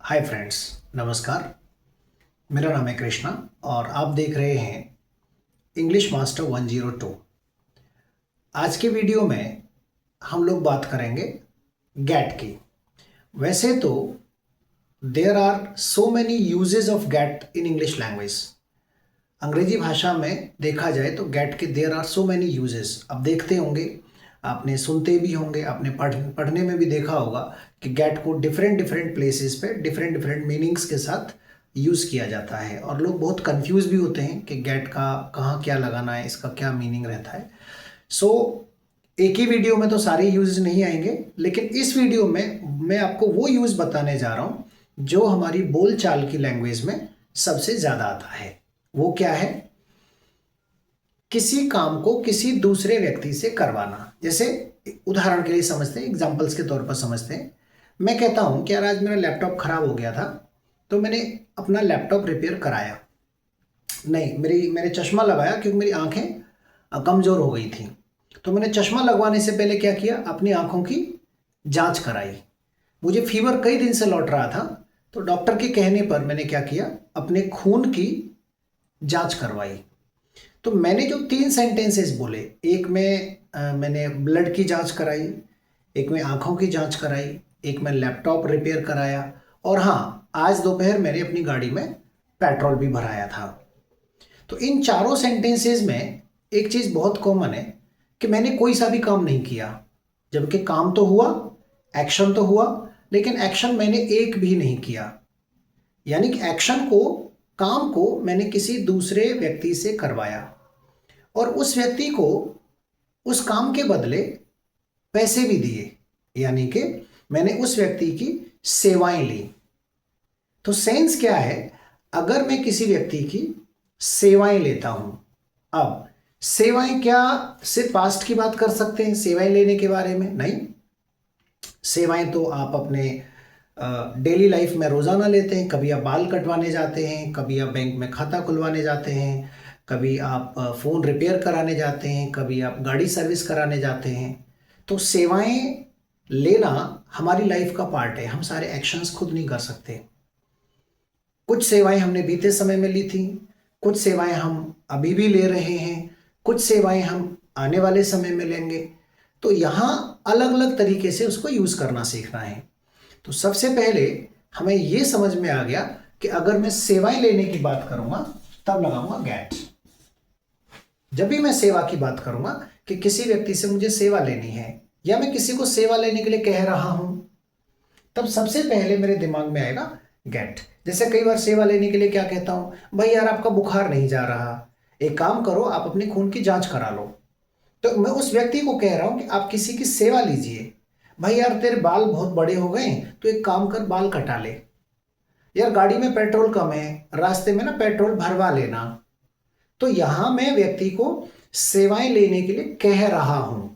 Hi friends, नमस्कार। मेरा नाम है कृष्णा और आप देख रहे हैं इंग्लिश मास्टर 102। आज के वीडियो में हम लोग बात करेंगे गेट की। वैसे तो there are so many uses of get in English language. अंग्रेजी भाषा में देखा जाए तो गेट के there are so many uses. अब देखते होंगे, आपने सुनते भी होंगे, आपने पढ़ने में भी देखा होगा कि गेट को डिफरेंट डिफरेंट प्लेसेस पे डिफरेंट डिफरेंट मीनिंग्स के साथ यूज़ किया जाता है और लोग बहुत कंफ्यूज भी होते हैं कि गेट का कहाँ क्या लगाना है, इसका क्या मीनिंग रहता है। सो एक ही वीडियो में तो सारे यूज नहीं आएंगे, लेकिन इस वीडियो में मैं आपको वो यूज़ बताने जा रहा हूँ जो हमारी बोलचाल की लैंग्वेज में सबसे ज़्यादा आता है। वो क्या है? किसी काम को किसी दूसरे व्यक्ति से करवाना। जैसे उदाहरण के लिए समझते हैं, एग्जांपल्स के तौर पर समझते हैं। मैं कहता हूं कि यार आज मेरा लैपटॉप खराब हो गया था, तो मैंने अपना लैपटॉप रिपेयर कराया। नहीं, मैंने चश्मा लगाया क्योंकि मेरी आंखें कमज़ोर हो गई थी। तो मैंने चश्मा लगवाने से पहले क्या किया, अपनी आंखों की जांच कराई। मुझे फीवर कई दिन से लौट रहा था, तो डॉक्टर के कहने पर मैंने क्या किया, अपने खून की जांच करवाई। तो मैंने जो 3 सेंटेंसेस बोले, एक में मैंने ब्लड की जांच कराई, एक में आंखों की जांच कराई, एक में लैपटॉप रिपेयर कराया, और हाँ, आज दोपहर मैंने अपनी गाड़ी में पेट्रोल भी भराया था। तो इन चारों सेंटेंसेस में एक चीज़ बहुत कॉमन है कि मैंने कोई सा भी काम नहीं किया, जबकि काम तो हुआ, एक्शन तो हुआ, लेकिन एक्शन मैंने एक भी नहीं किया। यानी कि एक्शन को, काम को मैंने किसी दूसरे व्यक्ति से करवाया और उस व्यक्ति को उस काम के बदले पैसे भी दिए, यानी कि मैंने उस व्यक्ति की सेवाएं ली। तो सेंस क्या है? अगर मैं किसी व्यक्ति की सेवाएं लेता हूं, अब सेवाएं क्या सिर्फ पास्ट की बात कर सकते हैं सेवाएं लेने के बारे में? नहीं, सेवाएं तो आप अपने डेली लाइफ में रोज़ाना लेते हैं। कभी आप बाल कटवाने जाते हैं, कभी आप बैंक में खाता खुलवाने जाते हैं, कभी आप फ़ोन रिपेयर कराने जाते हैं, कभी आप गाड़ी सर्विस कराने जाते हैं। तो सेवाएं लेना हमारी लाइफ का पार्ट है। हम सारे एक्शंस खुद नहीं कर सकते। कुछ सेवाएं हमने बीते समय में ली थी, कुछ सेवाएं हम अभी भी ले रहे हैं, कुछ सेवाएं हम आने वाले समय में लेंगे। तो यहाँ अलग अलग तरीके से उसको यूज़ करना सीखना है। तो सबसे पहले हमें यह समझ में आ गया कि अगर मैं सेवाएं लेने की बात करूंगा तब लगाऊंगा गेट। जब भी मैं सेवा की बात करूंगा कि किसी व्यक्ति से मुझे सेवा लेनी है या मैं किसी को सेवा लेने के लिए कह रहा हूं, तब सबसे पहले मेरे दिमाग में आएगा गेट। जैसे कई बार सेवा लेने के लिए क्या कहता हूं, भाई यार आपका बुखार नहीं जा रहा, एक काम करो, आप अपनी खून की जांच करा लो। तो मैं उस व्यक्ति को कह रहा हूं कि आप किसी की सेवा लीजिए। भाई यार तेरे बाल बहुत बड़े हो गए, तो एक काम कर, बाल कटा ले। यार गाड़ी में पेट्रोल कम है, रास्ते में ना पेट्रोल भरवा लेना। तो यहां मैं व्यक्ति को सेवाएं लेने के लिए कह रहा हूं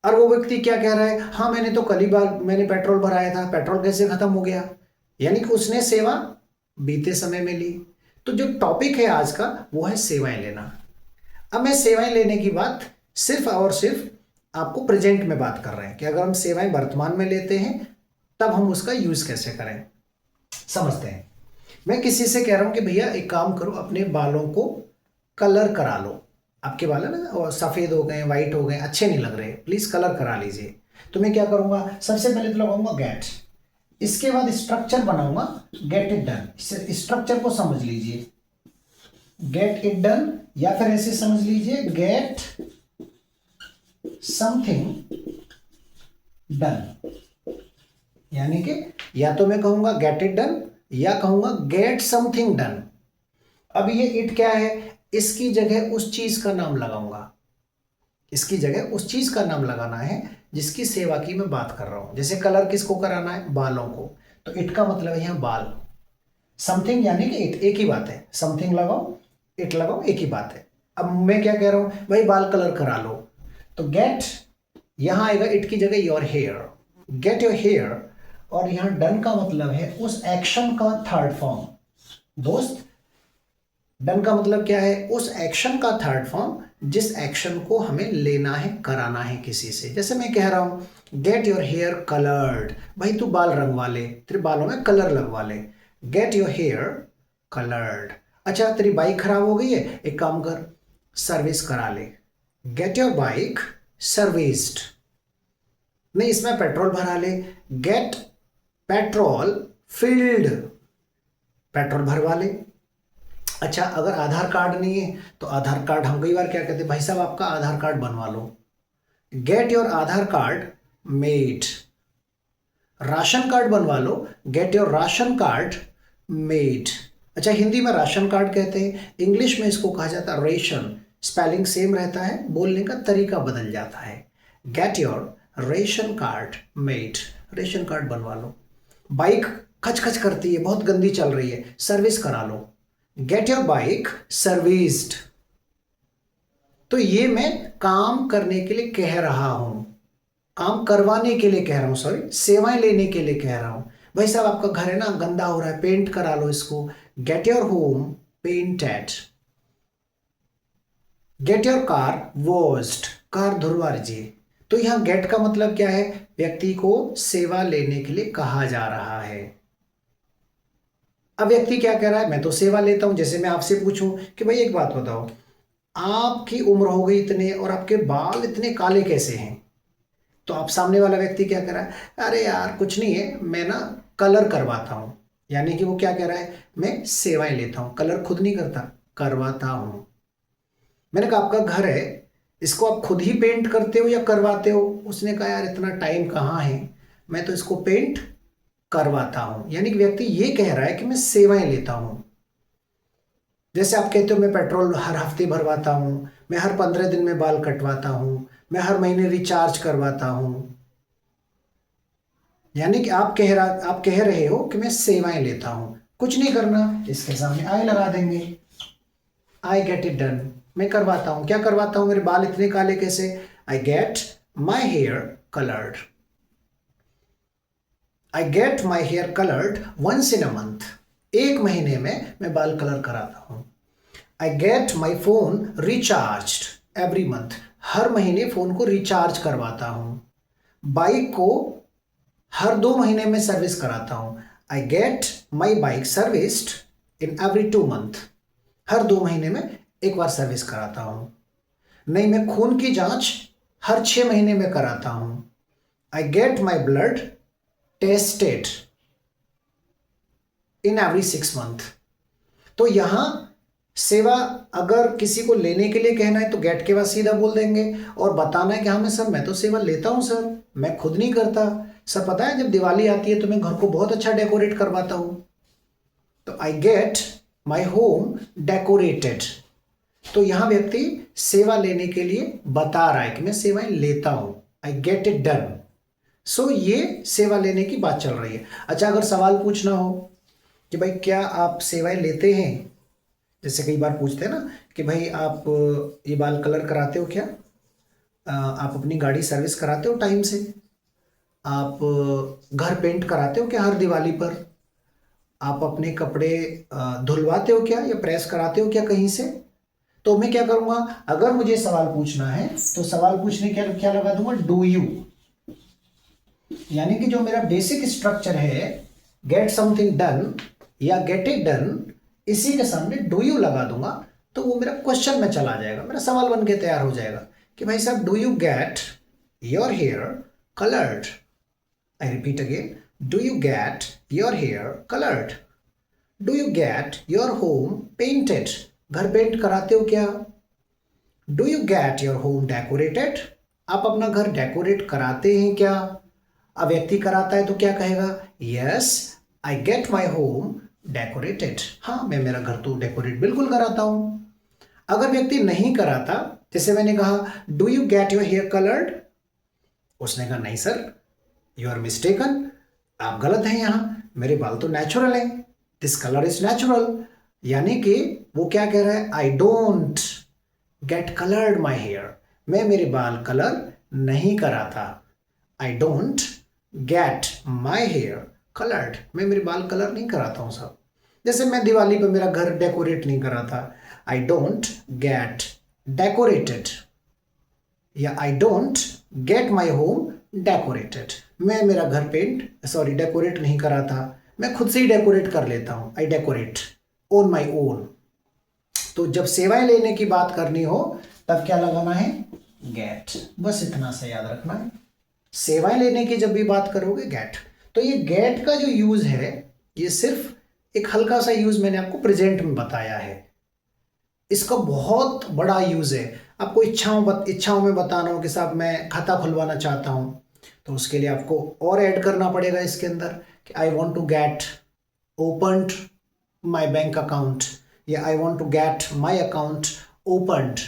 और वो व्यक्ति क्या कह रहा है, हाँ मैंने तो कल ही मैंने पेट्रोल भराया था, पेट्रोल कैसे खत्म हो गया? यानी कि उसने सेवा बीते समय में ली। तो जो टॉपिक है आज का वो है सेवाएं लेना। अब मैं सेवाएं लेने की बात सिर्फ और सिर्फ आपको प्रेजेंट में बात कर रहे हैं कि अगर हम सेवाएं वर्तमान में लेते हैं तब हम उसका यूज कैसे करें, समझते हैं। मैं किसी से कह रहा हूं कि भैया एक काम करो, अपने बालों को कलर करा लो। आपके बाल है ना, और सफेद हो गए, व्हाइट हो गए, अच्छे नहीं लग रहे, प्लीज कलर करा लीजिए। तो मैं क्या करूंगा, सबसे पहले तो लगाऊंगा गेट, इसके बाद स्ट्रक्चर बनाऊंगा गेट इट डन। स्ट्रक्चर को समझ लीजिए, गेट इट डन, या फिर ऐसे समझ लीजिए गेट समथिंग डन। यानी कि या तो मैं कहूंगा गेट इट डन या कहूंगा गेट समथिंग डन। अब ये इट क्या है, इसकी जगह उस चीज का नाम लगाऊंगा। इसकी जगह उस चीज का नाम लगाना है जिसकी सेवा की मैं बात कर रहा हूं। जैसे कलर किसको कराना है, बालों को, तो इट का मतलब है यहां बाल। समथिंग यानी कि इट, एक ही बात है। समथिंग लगाओ, इट लगाओ, एक ही बात है। अब मैं क्या कह रहा हूं, भाई बाल कलर करा लो, तो गेट यहां आएगा इट की जगह your hair, get your hair. और यहां डन का मतलब है उस एक्शन का थर्ड फॉर्म। दोस्त, डन का मतलब क्या है? उस एक्शन का थर्ड फॉर्म जिस एक्शन को हमें लेना है, कराना है किसी से। जैसे मैं कह रहा हूं गेट योर हेयर कलर्ड, भाई तू बाल रंगवा ले, तेरे बालों में कलर लगवा ले। Get your hair coloured. अच्छा तेरी बाइक खराब हो गई है, एक काम कर सर्विस करा ले। Get your bike serviced. नहीं इसमें पेट्रोल भरा ले, गेट पेट्रोल फिल्ड, पेट्रोल भरवा ले। अच्छा अगर आधार कार्ड नहीं है तो आधार कार्ड, हम कई बार क्या कहते हैं, भाई साहब आपका आधार कार्ड बनवा लो। Get your Aadhaar card made. Ration card बनवा लो, get your ration card made. अच्छा हिंदी में राशन कार्ड कहते हैं, इंग्लिश में इसको कहा जाता है रेशन। स्पेलिंग सेम रहता है, बोलने का तरीका बदल जाता है। Get your ration card made, ration card बनवा लो। बाइक खच खच करती है, बहुत गंदी चल रही है, सर्विस करा लो। Get your bike serviced. तो ये मैं काम करने के लिए कह रहा हूं, काम करवाने के लिए कह रहा हूं, सॉरी सेवाएं लेने के लिए कह रहा हूं। भाई साहब आपका घर है ना गंदा हो रहा है, पेंट करा लो इसको। Get your home painted. Get your car washed, car धुलवा लीजिए। तो यहां गेट का मतलब क्या है? व्यक्ति को सेवा लेने के लिए कहा जा रहा है। अब व्यक्ति क्या कह रहा है? मैं तो सेवा लेता हूं। जैसे मैं आपसे पूछूं कि भाई एक बात बताओ, आपकी उम्र हो गई इतने और आपके बाल इतने काले कैसे हैं? तो आप सामने वाला व्यक्ति क्या कह रहा है? अरे यार कुछ नहीं है, मैं ना कलर करवाता हूं। यानी कि वो क्या कह रहा है? मैं सेवाएं लेता हूं, कलर खुद नहीं करता, करवाता हूं। मैंने कहा आपका घर है, इसको आप खुद ही पेंट करते हो या करवाते हो? उसने कहा यार इतना टाइम कहाँ है, मैं तो इसको पेंट करवाता हूं। यानी कि व्यक्ति ये कह रहा है कि मैं सेवाएं लेता हूं। जैसे आप कहते हो मैं पेट्रोल हर हफ्ते भरवाता हूं, मैं हर 15 दिन में बाल कटवाता हूं, मैं हर महीने रिचार्ज करवाता हूं। यानी कि आप कह रहे हो कि मैं सेवाएं लेता हूं। कुछ नहीं करना, इसके सामने आई लगा देंगे। आई गेट इट डन, मैं करवाता हूं। क्या करवाता हूं? मेरे बाल इतने काले कैसे? I get my hair coloured. I get my hair coloured once in a month, एक महीने में मैं बाल कलर कराता हूं। I get my phone recharged every month, हर महीने फोन को रिचार्ज करवाता हूं। बाइक को हर 2 महीने में सर्विस कराता हूं। I get my bike serviced in every 2 month, हर 2 महीने में एक बार सर्विस कराता हूं। नहीं मैं खून की जांच हर 6 महीने में कराता हूं। I get my blood tested in every 6 month. तो यहां सेवा अगर किसी को लेने के लिए कहना है तो गेट के बाद सीधा बोल देंगे, और बताना है कि हाँ मैं सर मैं तो सेवा लेता हूं सर, मैं खुद नहीं करता। सर पता है जब दिवाली आती है तो मैं घर को बहुत अच्छा डेकोरेट करवाता हूं। तो आई गेट माई होम डेकोरेटेड। तो यहां व्यक्ति सेवा लेने के लिए बता रहा है कि मैं सेवाएं लेता हूं। I get it done. So ये सेवा लेने की बात चल रही है। अच्छा अगर सवाल पूछना हो कि भाई क्या आप सेवाएं लेते हैं, जैसे कई बार पूछते हैं ना कि भाई आप ये बाल कलर कराते हो क्या, आप अपनी गाड़ी सर्विस कराते हो टाइम से, आप घर पेंट कराते हो क्या हर दिवाली पर, आप अपने कपड़े धुलवाते हो क्या या प्रेस कराते हो क्या कहीं से? तो मैं क्या करूंगा, अगर मुझे सवाल पूछना है तो सवाल पूछने के क्या लगा दूंगा, डू यू। यानी कि जो मेरा बेसिक स्ट्रक्चर है गेट समथिंग डन या गेट इट डन, इसी के सामने डू यू लगा दूंगा तो वो मेरा क्वेश्चन में चला जाएगा, मेरा सवाल बन के तैयार हो जाएगा कि भाई साहब do you get your hair coloured. I repeat again, do you get your hair coloured. Do you get your home painted, घर पेंट कराते हो क्या? Do you get your home decorated, आप अपना घर डेकोरेट कराते हैं क्या? अब व्यक्ति कराता है तो क्या कहेगा, yes I get my home decorated, हाँ मैं मेरा घर तो डेकोरेट बिल्कुल कराता हूं। अगर व्यक्ति नहीं कराता, जैसे मैंने कहा do you get your hair coloured, उसने कहा नहीं सर यू आर मिस्टेकन, आप गलत हैं, यहां मेरे बाल तो नेचुरल हैं, दिस कलर इज नेचुरल। यानी कि वो क्या कह रहा है, I don't get coloured my hair, मैं मेरे बाल कलर नहीं कराता। I don't get my hair coloured, मैं मेरे बाल कलर नहीं कराता हूं साहब। जैसे मैं दिवाली पे मेरा घर डेकोरेट नहीं करा था, आई डोंट गेट डेकोरेटेड, या आई don't get my home decorated. मैं मेरा घर डेकोरेट नहीं करा था, मैं खुद से ही डेकोरेट कर लेता हूं, आई डेकोरेट ऑन माई ओन। तो जब सेवाएं लेने की बात करनी हो तब क्या लगाना है, गेट। बस इतना सा याद रखना है, सेवाएं लेने की जब भी बात करोगे गेट। तो ये गेट का जो यूज है ये सिर्फ एक हल्का सा यूज मैंने आपको प्रेजेंट में बताया है, इसका बहुत बड़ा यूज है। आपको इच्छाओं में बताना हो कि साहब मैं खाता खुलवाना चाहता हूं, तो उसके लिए आपको और ऐड करना पड़ेगा इसके अंदर कि I want to get opened my bank account, या I want to get my account opened.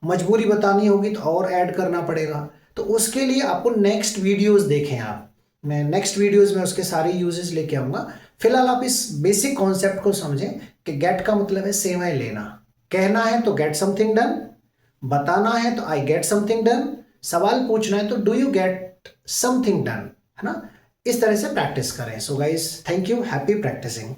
मजबूरी बतानी होगी तो और ऐड करना पड़ेगा। तो उसके लिए आपको नेक्स्ट वीडियोस देखें आप, मैं नेक्स्ट वीडियोस में उसके सारे यूजेस लेके आऊंगा। फिलहाल आप इस बेसिक कॉन्सेप्ट को समझें कि गेट का मतलब है सेवाएं लेना। कहना है तो गेट समथिंग डन, बताना है तो आई गेट समथिंग डन, सवाल पूछना है तो do you get something done, है ना। इस तरह से प्रैक्टिस करें। So guys, thank you, happy practising.